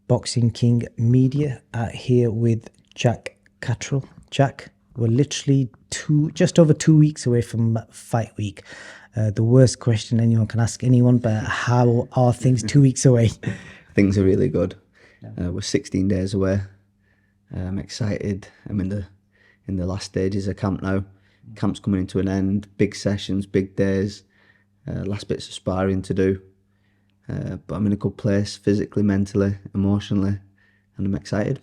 Boxing King Media here with Jack Catterall. Jack, we're literally just over 2 weeks away from fight week. The worst question anyone can ask anyone, but how are things 2 weeks away? Things are really good. We're 16 days away. I'm excited. I'm in the last stages of camp now. Camp's coming into an end. Big sessions, big days. Last bits of sparring to do. But I'm in a good place physically, mentally, emotionally, and I'm excited.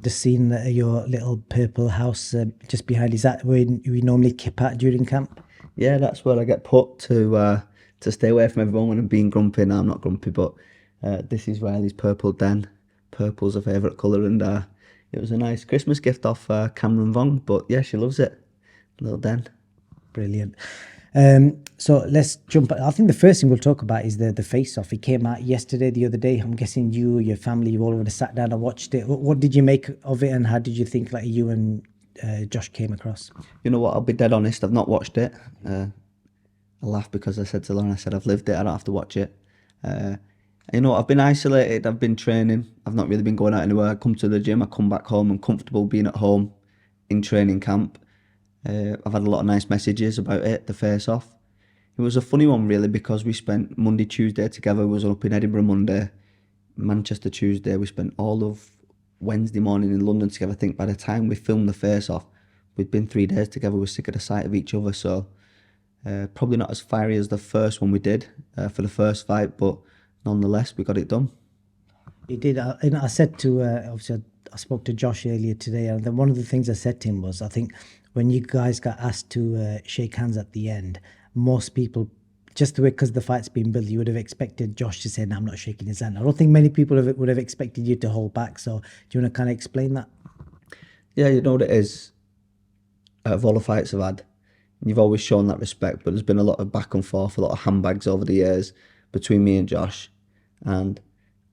The scene at your little purple house just behind, is that where we normally kip at during camp? Yeah, that's where I get put to stay away from everyone when I'm being grumpy. No, I'm not grumpy, but this is Riley's purple den. Purple's a favourite colour, and it was a nice Christmas gift off Cameron Vong, but yeah, she loves it. Little den. Brilliant. So let's jump. I think the first thing we'll talk about is the face-off. It came out yesterday, the other day. I'm guessing you, your family, you all would have sat down and watched it. What did you make of it, and how did you think like you and Josh came across? You know what, I'll be dead honest, I've not watched it. I laugh because I said to Lauren, I said I've lived it, I don't have to watch it. You know, I've been isolated, I've been training, I've not really been going out anywhere. I come to the gym, I come back home, I'm comfortable being at home in training camp. I've had a lot of nice messages about it, the face-off. It was a funny one really, because we spent Monday, Tuesday together. We was up in Edinburgh Monday, Manchester Tuesday. We spent all of Wednesday morning in London together. I think by the time we filmed the face-off, we'd been 3 days together. We were sick of the sight of each other. So probably not as fiery as the first one we did for the first fight, but nonetheless, we got it done. You did. I said to, obviously, I spoke to Josh earlier today, and then one of the things I said to him was, I think when you guys got asked to shake hands at the end, most people, just the way, because the fight's been built, you would have expected Josh to say, no, I'm not shaking his hand. I don't think many people would have expected you to hold back. So do you want to kind of explain that? Yeah, you know what it is? Out of all the fights I've had, you've always shown that respect, but there's been a lot of back and forth, a lot of handbags over the years between me and Josh, and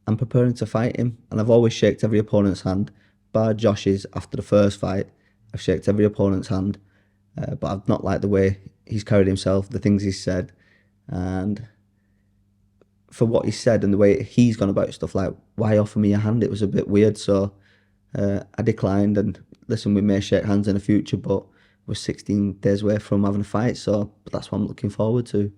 I'm preparing to fight him, and I've always shaked every opponent's hand, bar Josh's after the first fight. I've shaked every opponent's hand, but I've not liked the way he's carried himself, the things he's said, and for what he said and the way he's gone about stuff, like, why offer me a hand? It was a bit weird, so I declined, and listen, we may shake hands in the future, but we're 16 days away from having a fight, so that's what I'm looking forward to.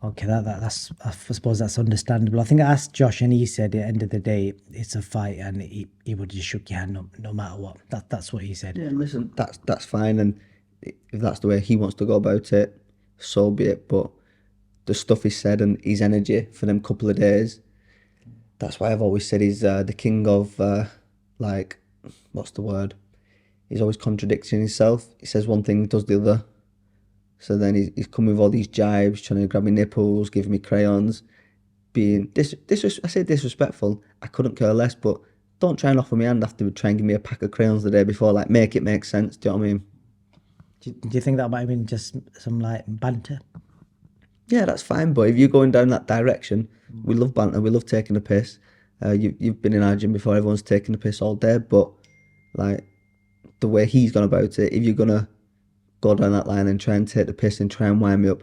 Okay, that's I suppose that's understandable. I think I asked Josh, and he said at the end of the day, it's a fight, and he would just shook your hand no matter what. That's what he said. Yeah, and listen, that's fine, and if that's the way he wants to go about it, so be it. But the stuff he said and his energy for them couple of days, that's why I've always said he's the king of, like, what's the word? He's always contradicting himself. He says one thing, does the other. So then he's come with all these jibes, trying to grab me nipples, giving me crayons, being I say disrespectful. I couldn't care less, but don't try and offer me a hand after trying to give me a pack of crayons the day before. Like, make it make sense. Do you know what I mean? Do you think that might have been just some like banter? Yeah, that's fine. But if you're going down that direction, we love banter. We love taking the piss. You've been in our gym before. Everyone's taking the piss all day, but like the way he's gone about it, if you're gonna go down that line and try and take the piss and try and wind me up,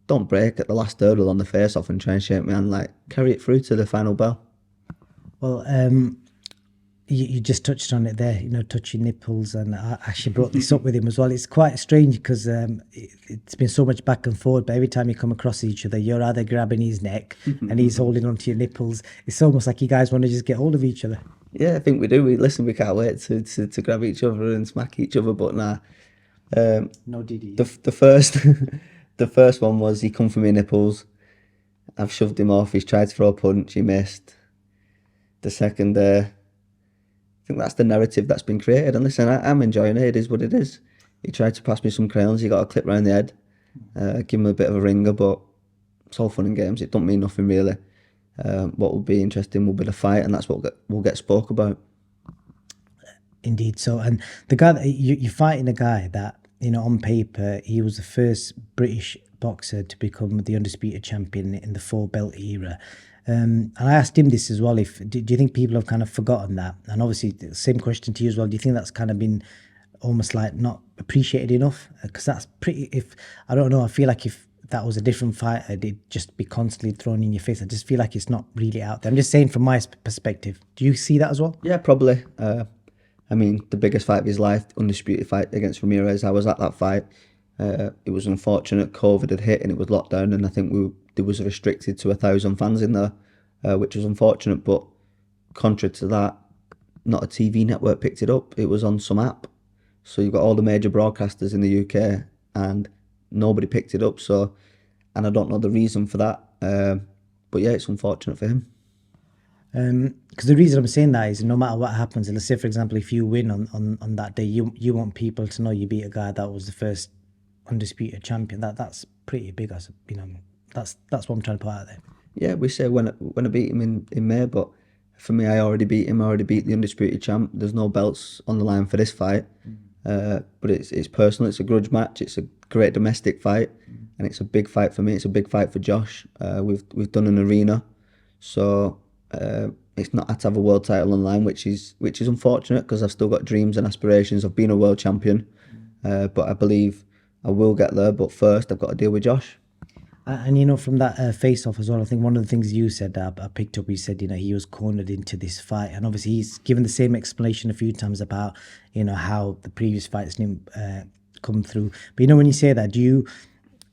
don't break at the last hurdle on the face-off and try and shake me hand. Like, carry it through to the final bell. Well, you just touched on it there, touching nipples, and I actually brought this up with him as well. It's quite strange because it's been so much back and forth, but every time you come across each other, you're either grabbing his neck and he's holding onto your nipples. It's almost like you guys want to just get hold of each other. Yeah, I think we do. We can't wait to grab each other and smack each other, but nah. No Didi. The first the first one was he come for me nipples. I've shoved him off. He's tried to throw a punch. He missed. The second, I think that's the narrative that's been created. And listen, I'm enjoying it. It is what it is. He tried to pass me some crayons. He got a clip round the head. Give him a bit of a ringer, but it's all fun and games. It don't mean nothing really. What will be interesting will be the fight, and that's what we'll get spoke about. Indeed. So, and the guy that you're fighting, a guy that, on paper, he was the first British boxer to become the undisputed champion in the 4-belt era. And I asked him this as well. Do you think people have kind of forgotten that? And obviously, the same question to you as well. Do you think that's kind of been almost like not appreciated enough? Because that's pretty. I don't know. I feel like if that was a different fighter, they'd just be constantly thrown in your face. I just feel like it's not really out there. I'm just saying from my perspective. Do you see that as well? Yeah, probably. I mean, the biggest fight of his life, undisputed fight against Ramirez. I was at that fight. It was unfortunate. COVID had hit and it was locked down, and I think there was restricted to 1,000 fans in there, which was unfortunate. But contrary to that, not a TV network picked it up. It was on some app. So you've got all the major broadcasters in the UK, and nobody picked it up. So, and I don't know the reason for that. But yeah, it's unfortunate for him. Because the reason I'm saying that is no matter what happens, let's say for example, if you win on that day, you want people to know you beat a guy that was the first undisputed champion. That's pretty big, as you know. That's what I'm trying to put out there. Yeah, we say when I beat him in May, but for me, I already beat him. I already beat the undisputed champ. There's no belts on the line for this fight, but it's personal. It's a grudge match. It's a great domestic fight, and it's a big fight for me. It's a big fight for Josh. We've done an arena, so. It's not had to have a world title online, which is unfortunate because I've still got dreams and aspirations of being a world champion. But I believe I will get there. But first, I've got to deal with Josh. And you know, from that face-off as well, I think one of the things you said, I picked up, you said, you know, he was cornered into this fight, and obviously he's given the same explanation a few times about, you know, how the previous fights didn't come through. But you know, when you say that, do you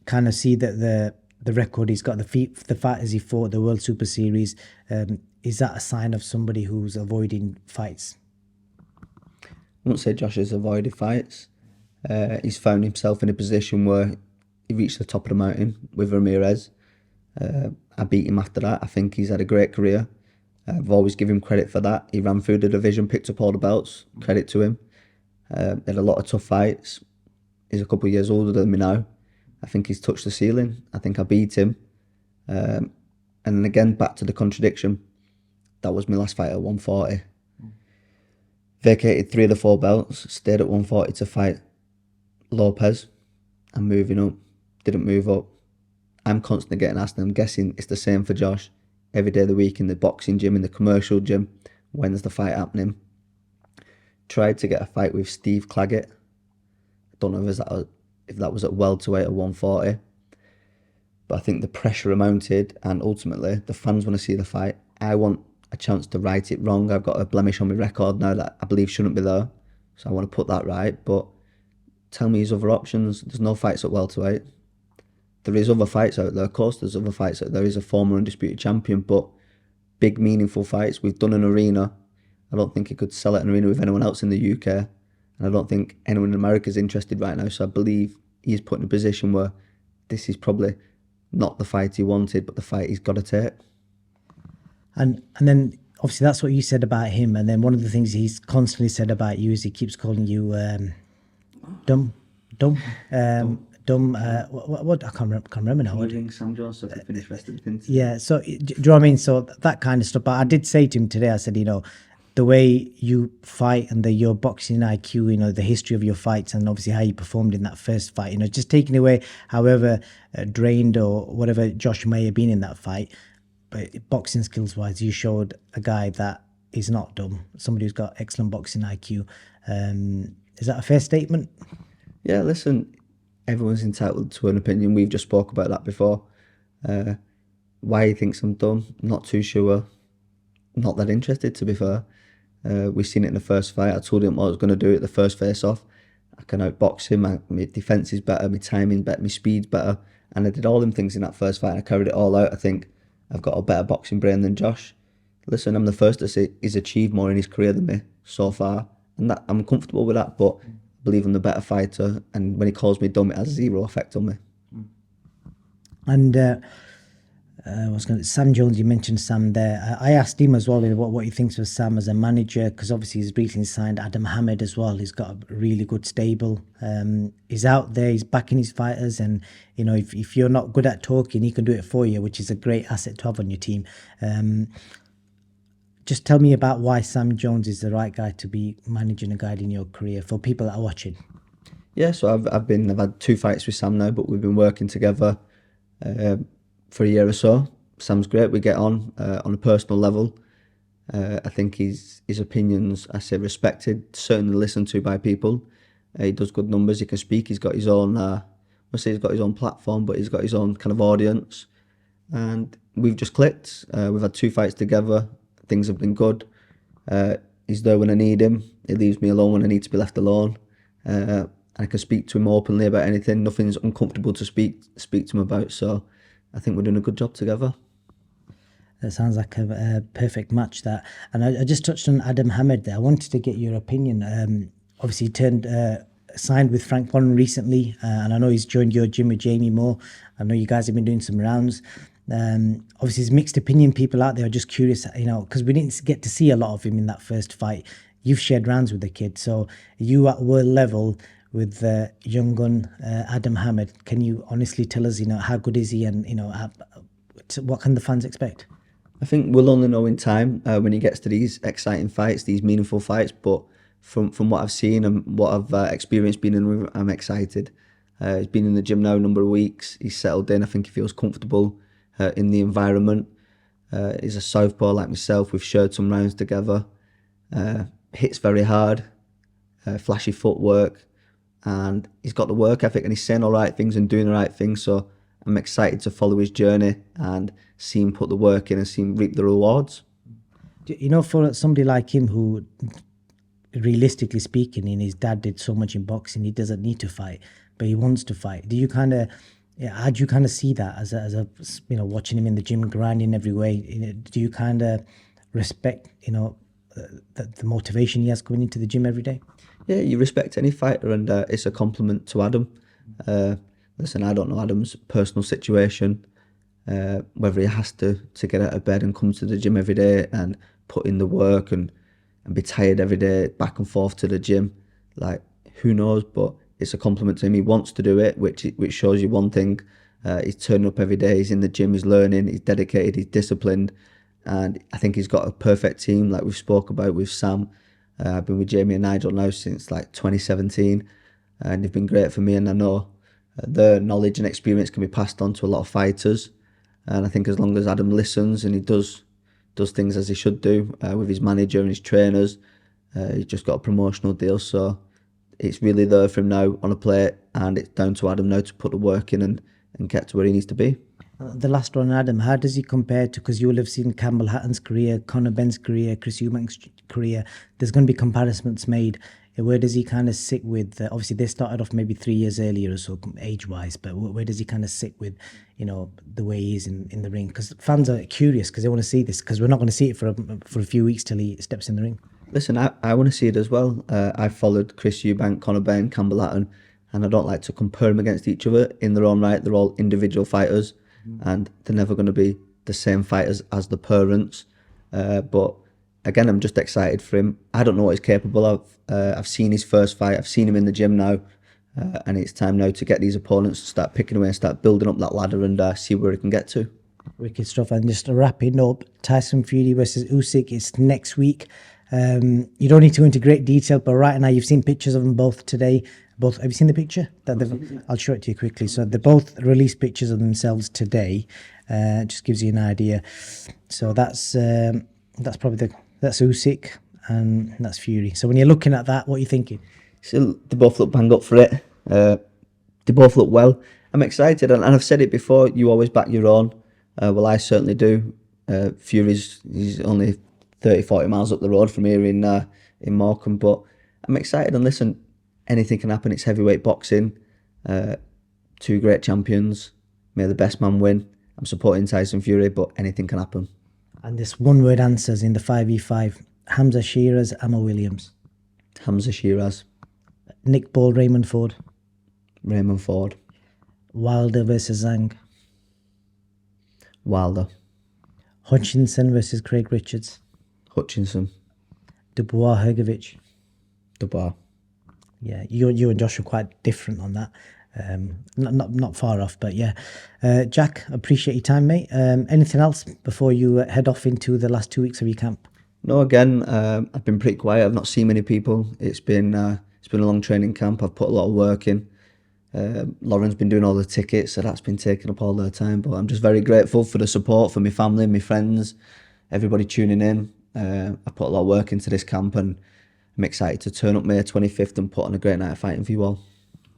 kind of see that the record he's got, the fighters he fought, the World Super Series, is that a sign of somebody who's avoiding fights? I wouldn't say Josh has avoided fights. He's found himself in a position where he reached the top of the mountain with Ramirez. I beat him after that. I think he's had a great career. I've always given him credit for that. He ran through the division, picked up all the belts. Credit to him. Had a lot of tough fights. He's a couple of years older than me now. I think he's touched the ceiling. I think I beat him. And then again, back to the contradiction. That was my last fight at 140. Vacated 3 of the 4 belts. Stayed at 140 to fight Lopez. I'm moving up. Didn't move up. I'm constantly getting asked, and I'm guessing it's the same for Josh. Every day of the week in the boxing gym, in the commercial gym. When's the fight happening? Tried to get a fight with Steve Claggett. I don't know if that was at welterweight at 140. But I think the pressure mounted, and ultimately the fans want to see the fight. I want a chance to right it wrong. I've got a blemish on my record now that I believe shouldn't be there. So I want to put that right. But tell me his other options. There's no fights at welterweight. There is other fights out there. Of course, there's other fights out there. He's a former undisputed champion, but big, meaningful fights. We've done an arena. I don't think he could sell at an arena with anyone else in the UK. And I don't think anyone in America is interested right now. So I believe he's put in a position where this is probably not the fight he wanted, but the fight he's got to take. And then obviously that's what you said about him. And then one of the things he's constantly said about you is he keeps calling you dumb. What I can't remember now. Sam Jones, so finish rest of the things. Yeah, so do you know what I mean? So that kind of stuff. But I did say to him today, I said, you know, the way you fight and your boxing IQ, you know, the history of your fights and obviously how you performed in that first fight, you know, just taking away however drained or whatever Josh may have been in that fight, but boxing skills wise, you showed a guy that is not dumb, somebody who's got excellent boxing IQ. Is that a fair statement? Yeah, listen, everyone's entitled to an opinion. We've just spoke about that before. Why he thinks I'm dumb, not too sure. Not that interested, to be fair. We've seen it in the first fight. I told him what I was going to do at the first face-off. I can outbox him. My defence is better, my timing's better, my speed's better. And I did all them things in that first fight, and I carried it all out. I think I've got a better boxing brain than Josh. Listen, I'm the first to say he's achieved more in his career than me so far. And that I'm comfortable with that, but I believe I'm the better fighter. And when he calls me dumb, it has zero effect on me. And Sam Jones, you mentioned Sam there. I asked him as well what he thinks of Sam as a manager, because obviously he's recently signed Aadam Hamed as well. He's got a really good stable. He's out there, he's backing his fighters, and you know, if you're not good at talking, he can do it for you, which is a great asset to have on your team. Just tell me about why Sam Jones is the right guy to be managing and guiding your career for people that are watching. Yeah, so I've had 2 fights with Sam now, but we've been working together for a year or so. Sam's great. We get on a personal level. I think his opinions, I say, respected, certainly listened to by people. He does good numbers. He can speak. He's got his own I say he's got his own platform, but he's got his own kind of audience. And we've just clicked. We've had 2 fights together. Things have been good. He's there when I need him. He leaves me alone when I need to be left alone. I can speak to him openly about anything. Nothing's uncomfortable to speak to him about. So I think we're doing a good job together. That sounds like a perfect match, that. And I just touched on Aadam Hamed there. I wanted to get your opinion. Obviously, he signed with Frank Warren recently, and I know he's joined your gym with Jamie Moore. I know you guys have been doing some rounds. Obviously, there's mixed opinion. People out there are just curious, because we didn't get to see a lot of him in that first fight. You've shared rounds with the kid, so you at world level with young gun Aadam Hamed. Can you honestly tell us, how good is he, and what can the fans expect? I think we'll only know in time when he gets to these exciting fights, these meaningful fights. But from what I've seen and what I've experienced being in the ring, I'm excited. He's been in the gym now a number of weeks. He's settled in. I think he feels comfortable in the environment. He's a southpaw like myself. We've shared some rounds together. Hits very hard, flashy footwork, and he's got the work ethic, and he's saying all right things and doing the right things. So I'm excited to follow his journey and see him put the work in and see him reap the rewards. For somebody like him who, realistically speaking, his dad did so much in boxing, he doesn't need to fight, but he wants to fight. How do you kind of see that as a watching him in the gym grinding every way? Do you kind of respect the motivation he has going into the gym every day? Yeah, you respect any fighter, and it's a compliment to Adam. Listen, I don't know Adam's personal situation, whether he has to get out of bed and come to the gym every day and put in the work and be tired every day, back and forth to the gym. Like, who knows? But it's a compliment to him. He wants to do it, which shows you one thing. He's turning up every day. He's in the gym. He's learning. He's dedicated. He's disciplined. And I think he's got a perfect team, like we've spoke about with Sam. I've been with Jamie and Nigel now since like 2017, and they've been great for me. And I know their knowledge and experience can be passed on to a lot of fighters. And I think as long as Adam listens and he does things as he should do with his manager and his trainers, he's just got a promotional deal. So it's really there for him now on a plate, and it's down to Adam now to put the work in and get to where he needs to be. The last one, Adam, how does he compare to, because you will have seen Campbell Hatton's career, Conor Benn's career, Chris Eubank's career. There's going to be comparisons made. Where does he kind of sit with, obviously they started off maybe 3 years earlier or so age-wise, but where does he kind of sit with, the way he is in the ring? Because fans are curious because they want to see this, because we're not going to see it for a few weeks till he steps in the ring. Listen, I want to see it as well. I followed Chris Eubank, Conor Benn, Campbell Hatton, and I don't like to compare them against each other in their own right. They're all individual fighters, and they're never going to be the same fighters as the parents. But again, I'm just excited for him. I don't know what he's capable of. I've seen his first fight. I've seen him in the gym now, and it's time now to get these opponents to start picking away and start building up that ladder and see where he can get to. Wicked stuff. And just wrapping up, Tyson Fury versus Usyk is next week. You don't need to go into great detail, but right now you've seen pictures of them both today. Have you seen the picture? I'll show it to you quickly. So they both released pictures of themselves today. Just gives you an idea. So that's probably that's Usyk and that's Fury. So when you're looking at that, what are you thinking? So they both look bang up for it. They both look well. I'm excited, and I've said it before. You always back your own. Well, I certainly do. He's only 30-40 miles up the road from here in Morecambe, but I'm excited. And listen, anything can happen. It's heavyweight boxing. Two great champions. May the best man win. I'm supporting Tyson Fury, but anything can happen. And this one-word answers in the 5v5. Hamza Sheeraz, Ammo Williams. Hamza Sheeraz. Nick Ball, Raymond Ford. Raymond Ford. Wilder versus Zhang. Wilder. Hutchinson versus Craig Richards. Hutchinson. Dubois, Hergovich. Dubois. Yeah, you and Josh are quite different on that. Not far off, but yeah. Jack, appreciate your time, mate. Anything else before you head off into the last 2 weeks of your camp? No, again, I've been pretty quiet. I've not seen many people. It's been a long training camp. I've put a lot of work in. Lauren's been doing all the tickets, so that's been taking up all their time. But I'm just very grateful for the support from my family, my friends, everybody tuning in. I've put a lot of work into this camp, and I'm excited to turn up May 25th and put on a great night of fighting for you all.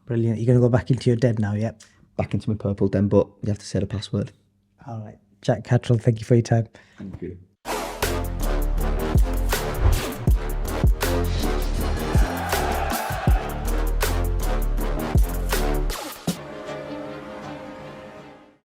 Brilliant. You're going to go back into your den now, yep. Back into my purple den, but you have to say the password. All right. Jack Catterall, thank you for your time. Thank you.